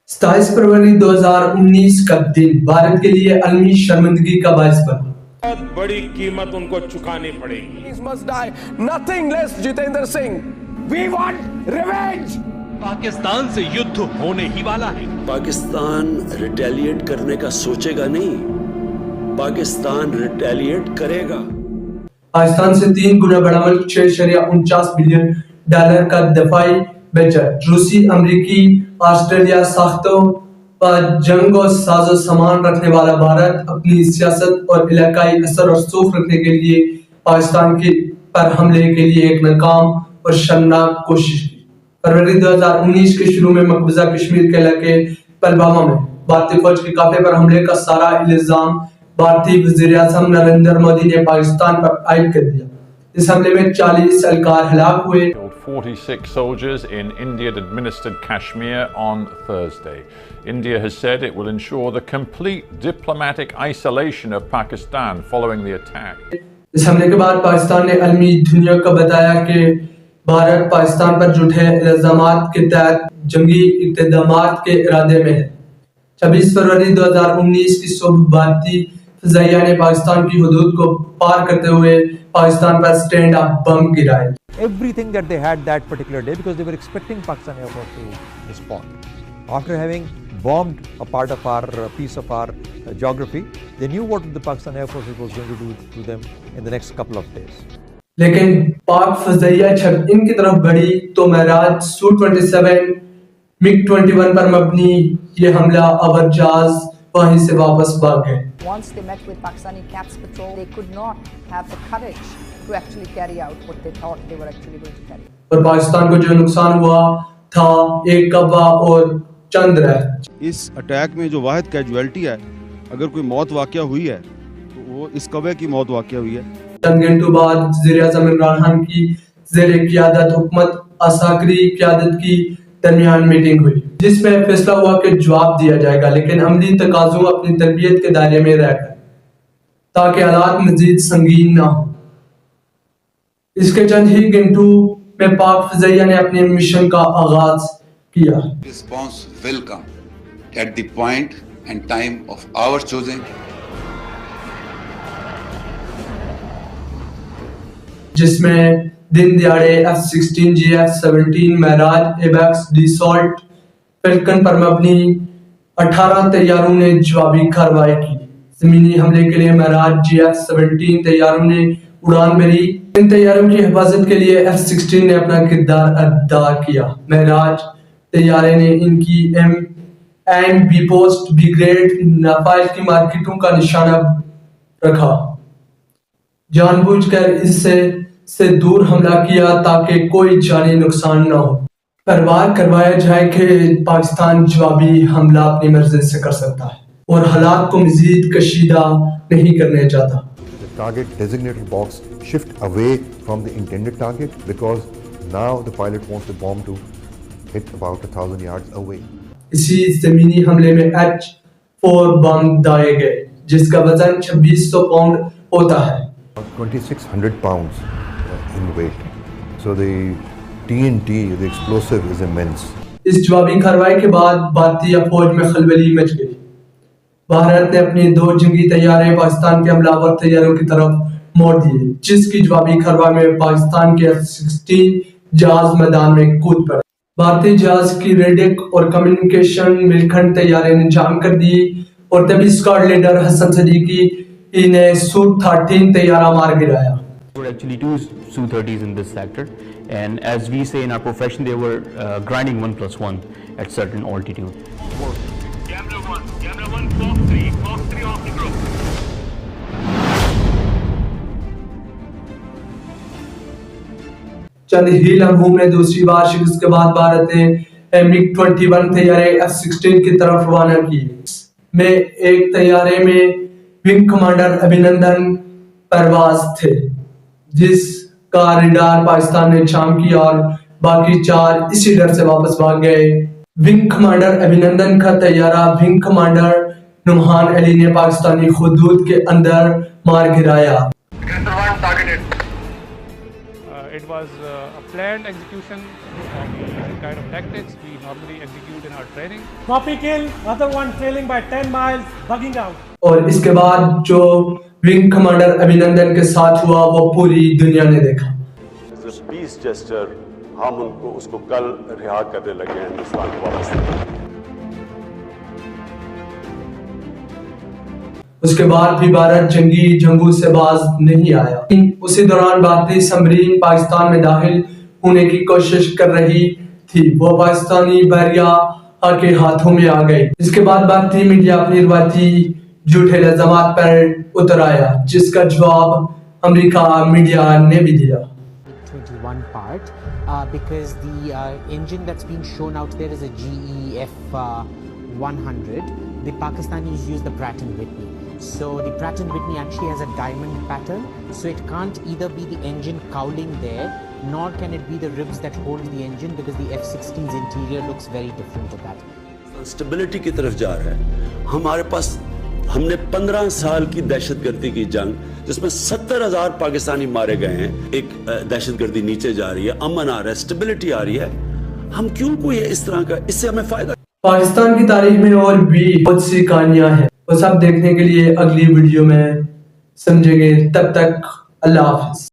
27 फरवरी 2019 का दिन भारत के लिए अलमी शर्मिंदगी का बायस बना। बहुत बड़ी कीमत उनको चुकानी पड़ेगी। must die. Nothing less, Jitendra Singh. We want revenge. Pakistan से युद्ध होने ही वाला है। पाकिस्तान रिटेलिएट करने का सोचेगा नहीं, पाकिस्तान रिटेलिएट करेगा। पाकिस्तान से 3 गुना बड़ा मुल्क 6.49 बिलियन डॉलर का दफाई बजट, रूसी, अमरीकी, ऑस्ट्रेलिया साख्तों पर जंग और साजो सामान रखने वाला भारत अपनी सियासत और इलाकाई असर और रसूख रखने के लिए पाकिस्तान के पर हमले के लिए एक नाकाम और शर्मनाक कोशिश की। फरवरी 2019 के शुरू में मकबूजा कश्मीर के इलाके पुलवामा में भारतीय फौज के काफिले पर हमले का सारा इल्जाम भारतीय वज़ीर आज़म नरेंद्र मोदी ने पाकिस्तान पर आयद कर दिया। इस हमले में 40 एहलकार हलाक हुए। 46 soldiers in Indian-administered Kashmir on Thursday. India has said it will ensure the complete diplomatic isolation of Pakistan following the attack. इस हमले के बाद पाकिस्तान ने अलमी दुनिया को बताया कि भारत पाकिस्तान पर झूठे इल्जामात के तहत जंगी इक़दामात के इरादे में है। 26 फरवरी 2019 की सुबह भारतीय फ़ज़ाइया ने पाकिस्तान की हदूद को पार करते हुए पाकिस्तान पर स्टैंड ऑफ बम गिराए। Everything that they had that particular day, because they were expecting Pakistan Air Force to respond. After having bombed a part of our piece of our geography, they knew what the Pakistan Air Force was going to do to them in the next couple of days. लेकिन पाक फ़ज़ाइया जब इनकी तरफ बढ़ी तो महराज Su-27 MiG-21 पर मबनी ये हमला अवर जहाज वहीं से वापस भाग गए। Once they met with Pakistani CAPS patrol, they could not have the courage to actually carry out what they thought they were actually going to carry. और पाकिस्तान को जो नुकसान हुआ था एक कब्बा और चंद रह। इस अटैक में जो वाहिद कैजुअलिटी है, अगर कोई मौत वाक़या हुई है तो वो इस कब्बे की मौत वाक़या हुई है। चंद घंटों बाद वज़ीर आज़म इमरान खान की ज़ेर क़ियादत हुकूमत असाकरी क़ियादत की दरमियान मीटिंग हुई, जिसमें फैसला हुआ कि जवाब दिया जाएगा, लेकिन अमली तकाज़ों अपनी तरबियत के दायरे में रहकर, ताकि हालात मज़ीद संगीन ना हो। इसके चंद ही घंटों में पाक फ़ज़ाइया ने अपने मिशन का आगाज किया। Response will come at the point and time of our choosing. जिसमें दिन दिहाड़े F-16G, F-17 महराज, एबैक्स, डीसॉल्ट, फैल्कन पर मबनी 18 तैयारों ने जवाबी कार्रवाई की। जमीनी हमले के लिए महराज F-17 तैयारों ने उड़ान भरी। इन तैयारों की हिफाजत के लिए F-16 ने अपना किरदार अदा किया। महराज तैयारे ने इनकी M&B पोस्ट, B ग्रेड नाफाइल की मार्केटों का निशाना रखा, जानबूझकर इससे दूर हमला किया ताकि कोई जानी नुकसान न हो। परवार करवाया जाए कि पाकिस्तान जवाबी हमला अपनी मर्जी से कर सकता है और हालात को मजीद कशीदा नहीं करने चाहता। The target designated box shift away from the intended target because now the pilot wants the bomb to hit about 1,000 yards away. इसी जमीनी हमले में H-4 बम दागे गए, जिसका वजन 2600 पाउंड होता है। 2,600 pounds in weight. So the TNT, the explosive, is immense. इस जवाबी कार्रवाई के बाद भारतीय फौज में खलबली मच गई। भारत ने अपने 2 जंगी तैयारे पाकिस्तान के हमलावर तैयारों की तरफ मोड़ दिए, जिसकी जवाबी कार्रवाई में पाकिस्तान के F-16 जहाज मैदान में कूद पड़े। भारतीय जहाज की रेडिक और कम्युनिकेशन मिलखंड तैयारे ने जाम कर दी और तभी स्क्वाड लीडर हसन सदीकी ने Su-13 तैयारा मार गिराया। There were actually 2 Su-30s in this sector, and as we say in our profession, they were grinding 1+1 at certain altitude. Camera 1, Fox 3 off the group. चंद ही लम्हों में दूसरी बार शिकस्त के बाद भारत ने MiG-21 तैयारे F-16 की तरफ रवाना किए। में एक तैयारे में विंग कमांडर अभिनंदन परवाज थे, जिसका रडार पाकिस्तान ने जाम किया और बाकी 4 इसी डर से वापस भाग गए। विंग कमांडर अभिनंदन का तैयारा विंग कमांडर नुमान अली ने पाकिस्तानी हुदूद के अंदर मार गिराया। It was a planned execution. kind of tactics we normally execute in our training. Copy kill, other one trailing by 10 miles, bugging out. اور اس کے بعد جو ونگ کمانڈر ابھینندن کے ساتھ ہوا وہ پوری دنیا نے دیکھا. پیس جسٹر ہم ان کو اس کو کل رہا کرنے لگے ہیں ہندوستان کو واپس. اس کے بعد بھی بھارت جنگی جنگوں سے باز نہیں آیا. اسی دوران بھارتی سمرین پاکستان میں داخل ہونے کی کوشش کر رہی تھی. وہ پاکستانی بحریہ کے ہاتھوں میں آ گئی. اس کے بعد بھارتی میڈیا اپنی روایتی جھوٹے الزامات پر اتر آیا جس کا جواب امریکہ میڈیا نے بھی دیا. 21 part because the engine that's being shown out there is a GE F100. The Pakistanis use the Pratt & Whitney. So the Pratt & Whitney actually has a diamond pattern, so it can't either be the engine cowling there, nor can it be the ribs that hold the engine, because the F-16's interior looks very different to that. Stability کی طرف جا رہا ہے. ہمارے پاس ہم نے 15 سال کی دہشت گردی کی جنگ جس میں 70,000 پاکستانی مارے گئے ہیں. ایک دہشت گردی نیچے جا رہی ہے, امن آ رہا ہے, اسٹیبلٹی آ رہی ہے. ہم کیوں کوئی اس طرح کا, اس سے ہمیں فائدہ. پاکستان کی تاریخ میں اور بھی بہت سی کہانیاں ہیں, وہ سب دیکھنے کے لیے اگلی ویڈیو میں سمجھیں گے. تب تک اللہ حافظ.